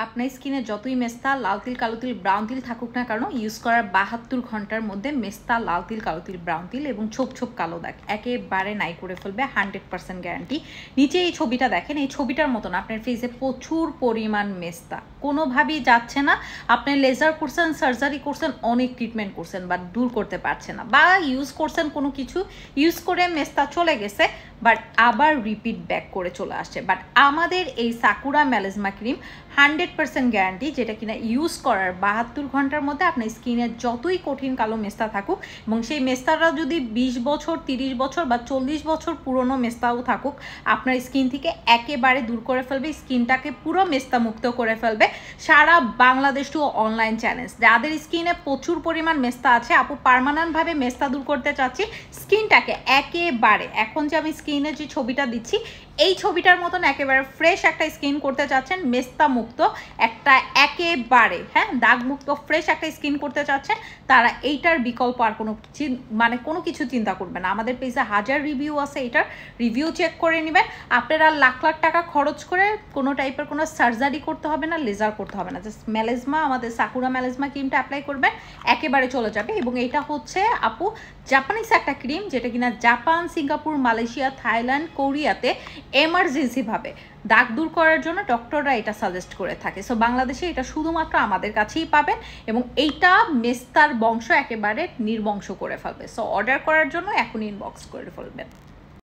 আপনার স্কিনে যতই মেস্তা লাল তিল কালো তিল ব্রাউন তিল থাকুক না কারণ ইউজ করার 72 ঘন্টার মধ্যে মেস্তা লাল তিল কালো তিল ব্রাউন তিল এবং ছোপ ছোপ কালো দাগ একেবারে নাই করে ফেলবে 100% গ্যারান্টি। নিচে এই ছবিটা দেখেন, এই ছবিটার মতন আপনার ফেসে প্রচুর পরিমাণ মেস্তা কোনোভাবেই যাচ্ছে না। আপনি লেজার করছেন, সার্জারি করছেন, অনেক ট্রিটমেন্ট করছেন বাট দূর করতে পারছে না, বা ইউজ করছেন কোনো কিছু ইউজ করে মেস্তা চলে গেছে বাট আবার রিপিট ব্যাক করে চলে আসছে। বাট আমাদের এই সাকুরা মেলাজমা ক্রিম 100% গ্যারান্টি, যেটা কিনা ইউজ করার 72 ঘন্টার মধ্যে আপনার স্কিনে যতই কঠিন কালো মেস্তা থাকুক এবং সেই মেস্তাটা যদি 20 বছর 30 বছর বা 40 বছর পুরনো মেস্তাও থাকুক আপনার স্কিন থেকে একেবারে দূর করে ফেলবে, স্কিনটাকে পুরো মেস্তা মুক্ত করে ফেলবে। সারা বাংলাদেশ টু অনলাইন চ্যালেঞ্জ। যাদের স্কিনে প্রচুর পরিমাণ মেস্তা আছে, আপু পার্মানেন্টভাবে মেস্তা দূর করতে চাচ্ছি স্কিনটাকে একেবারে, এখন যে আমি স্কিনে যে ছবিটা দিচ্ছি এই ছবিটার মতন একেবারে ফ্রেশ একটা স্কিন করতে চাচ্ছেন, মেস্তা মুক্ত একটা একেবারে দাগ মুক্ত ফ্রেশ একটা স্কিন করতে চাচ্ছেন, তারা এইটার বিকল্প আর কোনো কিছু চিন্তা করবে না। আমাদের পেজে হাজার রিভিউ আছে, এটার রিভিউ চেক করে নেবেন। আপনারা লাখ লাখ টাকা খরচ করে কোনো টাইপের কোনো সার্জারি করতে হবে না, লেজার করতে হবে না, জাস্ট মেলাজমা আমাদের সাকুরা মেলাজমা ক্রিমটা অ্যাপ্লাই করবেন একেবারে চলে যাবে। এবং এটা হচ্ছে আপু জাপানিজ একটা ক্রিম, যেটা কিনা জাপান, সিঙ্গাপুর, মালয়েশিয়া, থাইল্যান্ড, কোরিয়াতে এমার্জেন্সিভাবে দাগ দূর করার জন্য ডক্টররা এটা সাজেস্ট করে থাকে। সো বাংলাদেশে এটা শুধুমাত্র আমাদের কাছেই পাবেন এবং এইটা মেস্তার বংশ একেবারে নির্বংশ করে ফেলবে। সো অর্ডার করার জন্য এখন ইনবক্স করে ফেলবেন।